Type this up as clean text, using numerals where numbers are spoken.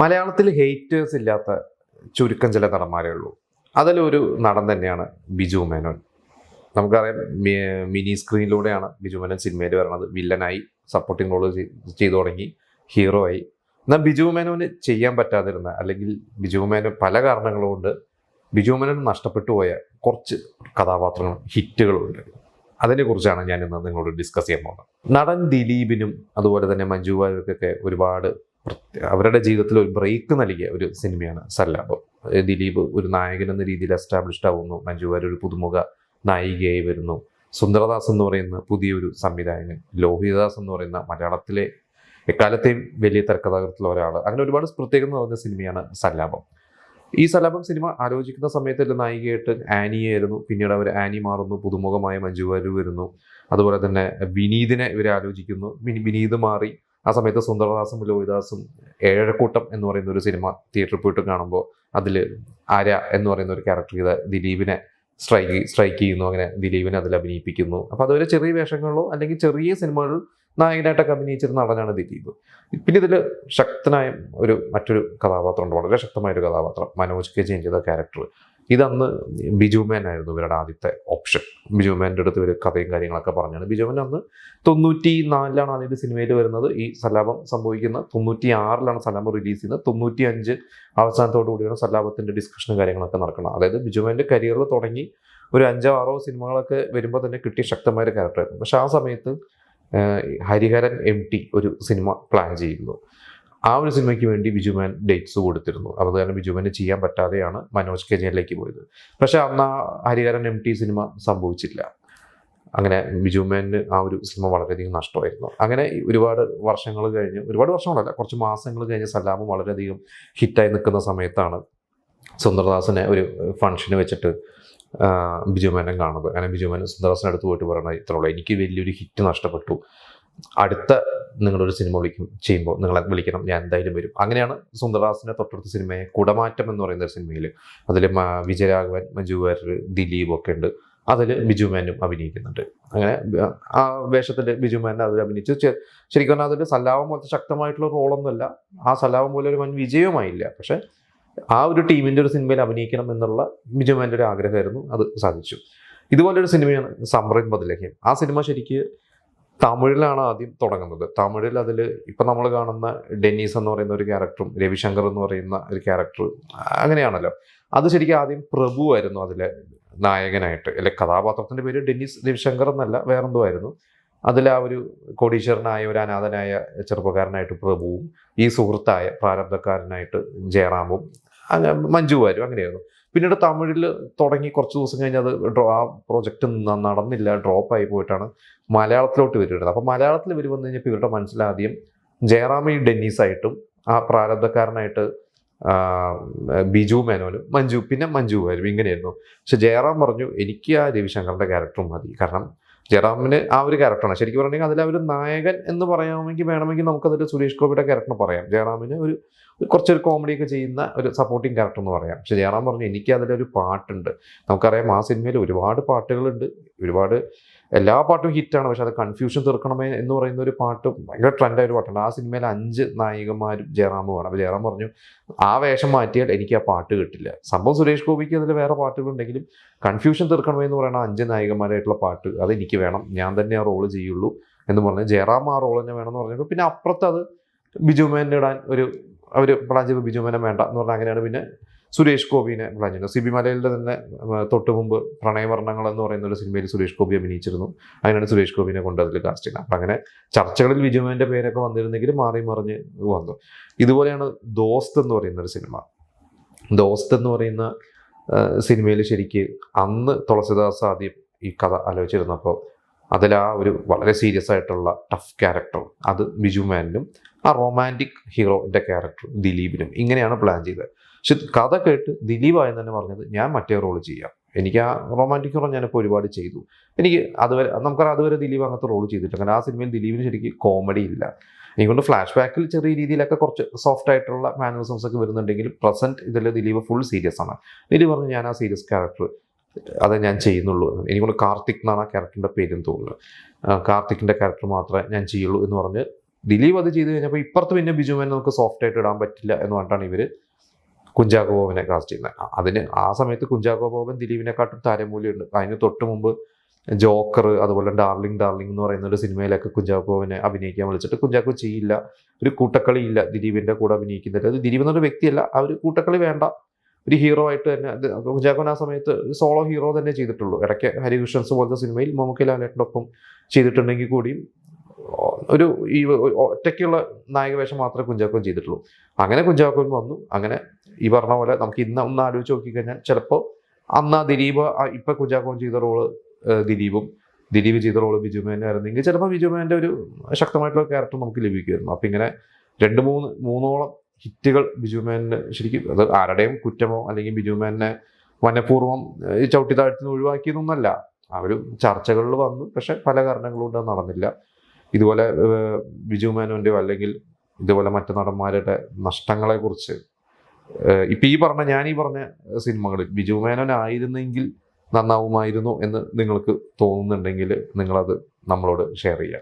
മലയാളത്തിൽ ഹേറ്റേഴ്സ് ഇല്ലാത്ത ചുരുക്കം ചില നടന്മാരേ ഉള്ളൂ. അതിലൊരു നടൻ തന്നെയാണ് ബിജു മേനോൻ. നമുക്കറിയാം, മിനി സ്ക്രീനിലൂടെയാണ് ബിജു മേനോൻ സിനിമയിൽ വരണത്. വില്ലനായി സപ്പോർട്ടിംഗ് റോള് ചെയ്തു തുടങ്ങി, ഹീറോ ആയി. എന്നാൽ ബിജു മേനോന് ചെയ്യാൻ പറ്റാതിരുന്ന, അല്ലെങ്കിൽ ബിജു മേനോൻ പല കാരണങ്ങൾ കൊണ്ട് ബിജു മേനോൻ നഷ്ടപ്പെട്ടു പോയ കുറച്ച് കഥാപാത്രങ്ങളും ഹിറ്റുകളുണ്ട്. അതിനെക്കുറിച്ചാണ് ഞാൻ ഇന്ന് നിങ്ങളോട് ഡിസ്കസ് ചെയ്യാൻ പോകുന്നത്. നടൻ ദിലീപിനും അതുപോലെ തന്നെ മഞ്ജു വാര്യർക്കൊക്കെ ഒരുപാട് അവരുടെ ജീവിതത്തിൽ ഒരു ബ്രേക്ക് നൽകിയ ഒരു സിനിമയാണ് സല്ലാപം. ദിലീപ് ഒരു നായകൻ എന്ന രീതിയിൽ എസ്റ്റാബ്ലിഷ്ഡ് ആവുന്നു, മഞ്ജു വാര്യർ ഒരു പുതുമുഖ നായികയായി വരുന്നു, സുന്ദരദാസ് എന്ന് പറയുന്ന പുതിയൊരു സംവിധായകൻ, ലോഹിതദാസ് എന്ന് പറയുന്ന മലയാളത്തിലെ എക്കാലത്തെയും വലിയ തിരക്കഥാകൃത്തുള്ള ഒരാൾ, അങ്ങനെ ഒരുപാട് പ്രത്യേകത നിറഞ്ഞ സിനിമയാണ് സല്ലാപം. ഈ സല്ലാപം സിനിമ ആലോചിക്കുന്ന സമയത്ത് നായികയായിട്ട് ആനിയായിരുന്നു. പിന്നീട് അവർ ആനി മാറുന്നു, പുതുമുഖമായ മഞ്ജു വാര്യർ വരുന്നു. അതുപോലെ തന്നെ വിനീതിനെ ഇവരെ ആലോചിക്കുന്നു, വിനീത് മാറി. ആ സമയത്ത് സുന്ദരദാസും ലോഹിതദാസും ഏഴക്കൂട്ടം എന്ന് പറയുന്ന ഒരു സിനിമ തിയേറ്ററിൽ പോയിട്ട് കാണുമ്പോൾ അതിൽ ആര്യ എന്ന് പറയുന്ന ഒരു ക്യാരക്ടർ ചെയ്ത ദിലീപിനെ സ്ട്രൈക്ക് ചെയ്യുന്നു. അങ്ങനെ ദിലീപിനെ അതിൽ അഭിനയിപ്പിക്കുന്നു. അപ്പോൾ അതൊരു ചെറിയ വേഷങ്ങളോ അല്ലെങ്കിൽ ചെറിയ സിനിമകളിൽ നായകനായിട്ടൊക്കെ അഭിനയിച്ചിരുന്ന നടനാണ് ദിലീപ്. പിന്നെ ഇതിൽ ശക്തനായ മറ്റൊരു കഥാപാത്രമുണ്ട്, വളരെ ശക്തമായൊരു കഥാപാത്രം, മനോജ് കെ ജെയിൻ ചെയ്ത ക്യാരക്ടർ. ഇതന്ന് ബിജു മേൻ ആയിരുന്നു ഇവരുടെ ആദ്യത്തെ ഓപ്ഷൻ. ബിജു മേൻ്റെ അടുത്ത് ഇവർ കഥയും കാര്യങ്ങളൊക്കെ പറഞ്ഞാണ്. ബിജു മേൻ അന്ന് 94 ആദ്യത്തെ സിനിമയിൽ വരുന്നത്. ഈ സല്ലാപം സംഭവിക്കുന്ന 96 സല്ലാപം റിലീസ് ചെയ്യുന്നത്. 95 അവസാനത്തോടു കൂടിയാണ് സല്ലാപത്തിൻ്റെ ഡിസ്കഷനും കാര്യങ്ങളൊക്കെ നടക്കണം. അതായത് ബിജു മേൻ്റെ കരിയറിൽ തുടങ്ങി ഒരു 5-6 സിനിമകളൊക്കെ വരുമ്പോൾ തന്നെ കിട്ടിയ ശക്തമായ ഒരു ക്യാരക്ടറായിരുന്നു. പക്ഷെ ആ സമയത്ത് ഹരിഹരൻ MT ഒരു സിനിമ പ്ലാൻ ചെയ്യുന്നു. ആ ഒരു സിനിമയ്ക്ക് വേണ്ടി ബിജുമാൻ ഡേറ്റ്സ് കൊടുത്തിരുന്നു. അത് കാരണം ബിജുമാന് ചെയ്യാൻ പറ്റാതെയാണ് മനോജ് കെ ജെയിനിലേക്ക് പോയത്. പക്ഷെ അന്ന് ആ ഹരിഹരൻ MT സിനിമ സംഭവിച്ചില്ല. അങ്ങനെ ബിജുമാന് ആ ഒരു സിനിമ വളരെയധികം നഷ്ടമായിരുന്നു. അങ്ങനെ ഒരുപാട് വർഷങ്ങൾ കഴിഞ്ഞ്, ഒരുപാട് വർഷങ്ങളല്ല, കുറച്ച് മാസങ്ങൾ കഴിഞ്ഞ് സല്ലാപം വളരെയധികം ഹിറ്റായി നിൽക്കുന്ന സമയത്താണ് സുന്ദരദാസിനെ ഒരു ഫംഗ്ഷന് വെച്ചിട്ട് ബിജുമാനം കാണുന്നത്. അങ്ങനെ ബിജുമാൻ സുന്ദരദാസിൻ്റെ അടുത്ത് പോയിട്ട് പറയണത് ഇത്രയുള്ളൂ, എനിക്ക് വലിയൊരു ഹിറ്റ് നഷ്ടപ്പെട്ടു, അടുത്ത നിങ്ങളൊരു സിനിമ ചെയ്യുമ്പോൾ നിങ്ങളെ വിളിക്കണം, ഞാൻ എന്തായാലും വരും. അങ്ങനെയാണ് സുന്ദരദാസിൻ്റെ തൊട്ടടുത്ത സിനിമയെ കുടമാറ്റം എന്ന് പറയുന്ന ഒരു സിനിമയിൽ, അതിൽ വിജയരാഘവൻ, മഞ്ജു വാര്യർ, ദിലീപ് ഒക്കെ ഉണ്ട്. അതിൽ ബിജുമാനും അഭിനയിക്കുന്നുണ്ട്. അങ്ങനെ ആ വേഷത്തിൽ ബിജുമാനെ അതിൽ അഭിനയിച്ച് ശരിക്കും പറഞ്ഞാൽ അതിൽ സല്ലാപം പോലത്തെ ശക്തമായിട്ടുള്ള റോളൊന്നുമല്ല, ആ സല്ലാപം പോലെ ഒരു വൻ വിജയവുമായില്ല. പക്ഷെ ആ ഒരു ടീമിൻ്റെ ഒരു സിനിമയിൽ അഭിനയിക്കണം എന്നുള്ള ബിജുമാൻ്റെ ഒരു ആഗ്രഹമായിരുന്നു, അത് സാധിച്ചു. ഇതുപോലൊരു സിനിമയാണ് സമ്രൻ ബദലഹീം. ആ സിനിമ ശരിക്ക് തമിഴിലാണ് ആദ്യം തുടങ്ങുന്നത്. തമിഴിൽ അതിൽ ഇപ്പം നമ്മൾ കാണുന്ന ഡെന്നീസ് എന്ന് പറയുന്ന ഒരു ക്യാരക്ടറും രവിശങ്കർ എന്ന് പറയുന്ന ഒരു ക്യാരക്ടർ അങ്ങനെയാണല്ലോ. അത് ശരിക്കും ആദ്യം പ്രഭു ആയിരുന്നു അതിലെ നായകനായിട്ട്. അല്ലെ, കഥാപാത്രത്തിൻ്റെ പേര് ഡെന്നീസ് രവിശങ്കർ എന്നല്ല, വേറെന്തോ ആയിരുന്നു. അതിൽ ആ ഒരു കോടീശ്വരനായ ഒരു അനാഥനായ ചെറുപ്പക്കാരനായിട്ട് പ്രഭുവും ഈ സുഹൃത്തായ പ്രാരബ്ധക്കാരനായിട്ട് ജയറാമും മഞ്ജു വാര്യരും അങ്ങനെയായിരുന്നു. പിന്നീട് തമിഴിൽ തുടങ്ങി കുറച്ച് ദിവസം കഴിഞ്ഞ് അത് ആ പ്രോജക്റ്റ് നടന്നില്ല, ഡ്രോപ്പായി പോയിട്ടാണ് മലയാളത്തിലോട്ട് വരുന്നത്. അപ്പോൾ മലയാളത്തിൽ ഇവർ വന്നു കഴിഞ്ഞപ്പോൾ ഇവരുടെ മനസ്സിലാദ്യം ജയറാം ഈ ഡെന്നീസായിട്ടും ആ പ്രാരബ്ധക്കാരനായിട്ട് ബിജു മേനോനും പിന്നെ മഞ്ജു വാര്യരും ഇങ്ങനെയായിരുന്നു. പക്ഷെ ജയറാം പറഞ്ഞു, എനിക്ക് ആ രവിശങ്കറിൻ്റെ ക്യാരക്ടറും മതി. കാരണം ജയറാമിന് ആ ഒരു ക്യാരക്ടറാണ് ശരിക്കും പറഞ്ഞെങ്കിൽ അതിൽ ഒരു നായകൻ എന്ന് വേണമെങ്കിൽ നമുക്കതിൽ സുരേഷ് ഗോപിയുടെ ക്യാരക്ടർ പറയാം. ജയറാമിന് കുറച്ചൊരു കോമഡിയൊക്കെ ചെയ്യുന്ന ഒരു സപ്പോർട്ടിങ് ക്യാരക്ടർ എന്ന് പറയാം. പക്ഷെ ജയറാം പറഞ്ഞു, എനിക്ക് അതിലൊരു പാട്ടുണ്ട്. നമുക്കറിയാം ആ സിനിമയിൽ ഒരുപാട് പാട്ടുകളുണ്ട്, എല്ലാ പാട്ടും ഹിറ്റാണ്. പക്ഷെ അത് കൺഫ്യൂഷൻ തീർക്കണമേ എന്ന് പറയുന്ന ഒരു പാട്ട് ഭയങ്കര ട്രെൻഡായ ഒരു പാട്ടുണ്ട്. ആ സിനിമയിൽ 5 നായികമാരും ജയറാമുമാണ്. അപ്പോൾ ജയറാം പറഞ്ഞു, ആ വേഷം മാറ്റിയാൽ എനിക്ക് ആ പാട്ട് കിട്ടില്ല. സംഭവം സുരേഷ് ഗോപിക്ക് അതിൽ വേറെ പാട്ടുകളുണ്ടെങ്കിലും കൺഫ്യൂഷൻ തീർക്കണമേ എന്ന് പറയുന്ന 5 നായികമാരായിട്ടുള്ള പാട്ട് അത് എനിക്ക് വേണം, ഞാൻ തന്നെ ആ റോള് ചെയ്യുള്ളൂ എന്ന് പറഞ്ഞ് ജയറാം ആ റോൾ തന്നെ വേണമെന്ന് പറഞ്ഞപ്പോൾ പിന്നെ അപ്പുറത്ത് അത് ബിജുമേനെ ഇടാൻ അവർ പ്ലാൻ ചെയ്ത് ബിജുമേനെ വേണ്ട എന്ന് പറഞ്ഞാൽ അങ്ങനെയാണ് പിന്നെ സുരേഷ് ഗോപിനെ പ്ലാൻ ചെയ്യുന്നത്. സിബി മലയിലെ തന്നെ തൊട്ട് മുമ്പ് പ്രണയവർണ്ണങ്ങൾ എന്ന് പറയുന്ന ഒരു സിനിമയിൽ സുരേഷ് ഗോപി അഭിനയിച്ചിരുന്നു. അങ്ങനെയാണ് സുരേഷ് ഗോപിനെ കൊണ്ട് അതിൽ കാസ്റ്റ് ചെയ്യുന്നത്. അപ്പം അങ്ങനെ ചർച്ചകളിൽ ബിജുമേൻ്റെ പേരൊക്കെ വന്നിരുന്നെങ്കിൽ മാറി മറിഞ്ഞ് വന്നു. ഇതുപോലെയാണ് ദോസ്ത് എന്ന് പറയുന്ന ഒരു സിനിമ. ദോസ്ത് എന്ന് പറയുന്ന സിനിമയിൽ ശരിക്ക് അന്ന് തുളസിദാസ് ആദ്യം ഈ കഥ ആലോചിച്ചിരുന്നപ്പോൾ അതിൽ ആ ഒരു വളരെ സീരിയസ് ആയിട്ടുള്ള ടഫ് ക്യാരക്ടർ അത് ബിജുമാനും ആ റൊമാൻറ്റിക് ഹീറോൻ്റെ ക്യാരക്ടർ ദിലീപിനും ഇങ്ങനെയാണ് പ്ലാൻ ചെയ്തത്. പക്ഷെ കഥ കേട്ട് ദിലീപായെന്ന് തന്നെ പറഞ്ഞത്, ഞാൻ മറ്റേ റോള് ചെയ്യാം, എനിക്ക് ആ റൊമാൻറ്റിക് ഹീറോ ഞാനിപ്പോൾ ഒരുപാട് ചെയ്തു, എനിക്ക് അതുവരെ ദിലീപ് അങ്ങനത്തെ റോള് ചെയ്തിട്ടില്ല. കാരണം ആ സിനിമയിൽ ദിലീപിന് ശരിക്കും കോമഡി ഇല്ല. എനിക്കൊണ്ട് ഫ്ലാഷ് ബാക്കിൽ ചെറിയ രീതിയിലൊക്കെ കുറച്ച് സോഫ്റ്റ് ആയിട്ടുള്ള മാനുവലിസംസ് ഒക്കെ വരുന്നുണ്ടെങ്കിൽ പ്രസൻറ്റ് ഇതിൽ ദിലീപ് ഫുൾ സീരിയസ് ആണ്. ദിലീപ് പറഞ്ഞു, ഞാൻ ആ സീരിയസ് ക്യാരക്ടർ അത് ഞാൻ ചെയ്യുന്നുള്ളൂ. എനിക്കൊണ്ട് കാർത്തിക് എന്നാണ് ആ ക്യാരക്ടറിൻ്റെ പേരെന്ന് തോന്നുന്നത്. കാർത്തിക്കിൻ്റെ ക്യാരക്ടർ മാത്രമേ ഞാൻ ചെയ്യുള്ളൂ എന്ന് പറഞ്ഞ് ദിലീപ് അത് ചെയ്ത് കഴിഞ്ഞപ്പോൾ ഇപ്പുറത്ത് പിന്നെ ബിജു മേനോൻ നമുക്ക് സോഫ്റ്റ് ആയിട്ട് ഇടാൻ പറ്റില്ല എന്ന് പറഞ്ഞിട്ടാണ് ഇവർ കുഞ്ചാക്കോ ബോബനെ കാസ്റ്റ് ചെയ്യുന്നത്. അതിന് ആ സമയത്ത് കുഞ്ചാക്കോ ബോബൻ ദിലീപിനെക്കാട്ടും താരമൂല്യമുണ്ട്. അതിന് തൊട്ട് മുമ്പ് ജോക്കർ, അതുപോലെ ഡാർലിംഗ് ഡാർലിംഗ് എന്ന് പറയുന്ന ഒരു സിനിമയിലൊക്കെ കുഞ്ചാക്കോ ബോബനെ അഭിനയിക്കാൻ വിളിച്ചിട്ട് കുഞ്ചാക്കോ ചെയ്യില്ല, ഒരു കൂട്ടക്കളി ഇല്ല ദിലീപിന്റെ കൂടെ അഭിനയിക്കുന്നില്ല. അത് ദിലീപ് എന്നൊരു വ്യക്തിയല്ല, ആ ഒരു കൂട്ടക്കളി വേണ്ട, ഒരു ഹീറോ ആയിട്ട് തന്നെ കുഞ്ചാക്കോൻ ആ സമയത്ത് സോളോ ഹീറോ തന്നെ ചെയ്തിട്ടുള്ളൂ. ഇടയ്ക്ക് ഹരികൃഷ്ണൻസ് പോലത്തെ സിനിമയിൽ മമ്മൂട്ടി ലാലേട്ടൻ്റെ ഒപ്പം ചെയ്തിട്ടുണ്ടെങ്കിൽ കൂടിയും ഒരു ഈ ഒറ്റയ്ക്കുള്ള നായകവേഷം മാത്രമേ കുഞ്ചാക്കോൻ ചെയ്തിട്ടുള്ളൂ. അങ്ങനെ കുഞ്ചാക്കോൻ വന്നു. അങ്ങനെ ഈ പറഞ്ഞ പോലെ നമുക്ക് ഇന്ന് ഒന്ന് ആലോചിച്ച് നോക്കിക്കഴിഞ്ഞാൽ ചിലപ്പോൾ അന്ന് ആ ദിലീപ് ഇപ്പൊ കുഞ്ചാക്കോൻ ചെയ്ത റോള് ദിലീപ് ചെയ്ത റോള് ബിജു മേനോൻ ആയിരുന്നെങ്കിൽ ചിലപ്പോൾ ബിജു മേനോന്റെ ഒരു ശക്തമായിട്ടുള്ള ക്യാരക്ടർ നമുക്ക് ലഭിക്കുമായിരുന്നു. അപ്പൊ ഇങ്ങനെ മൂന്നോളം ഹിറ്റുകൾ ബിജു മേനോന് ശരിക്കും അത് ആരുടെയും കുറ്റമോ അല്ലെങ്കിൽ ബിജു മേനോനെ മനഃപൂർവ്വം ചവിട്ടി താഴ്ത്തി ഒഴിവാക്കിയതൊന്നല്ല. ആ ഒരു ചർച്ചകളിൽ വന്നു, പക്ഷെ പല കാരണങ്ങളുകൊണ്ട് അത് നടന്നില്ല. ഇതുപോലെ ബിജു മേനോന്റെയോ അല്ലെങ്കിൽ ഇതുപോലെ മറ്റു നടന്മാരുടെ നഷ്ടങ്ങളെ കുറിച്ച് ഇപ്പൊ ഞാൻ ഈ പറഞ്ഞ സിനിമകളിൽ ബിജു മേനോൻ ആയിരുന്നെങ്കിൽ നന്നാവുമായിരുന്നു എന്ന് നിങ്ങൾക്ക് തോന്നുന്നുണ്ടെങ്കിൽ നിങ്ങളത് നമ്മളോട് ഷെയർ ചെയ്യുക.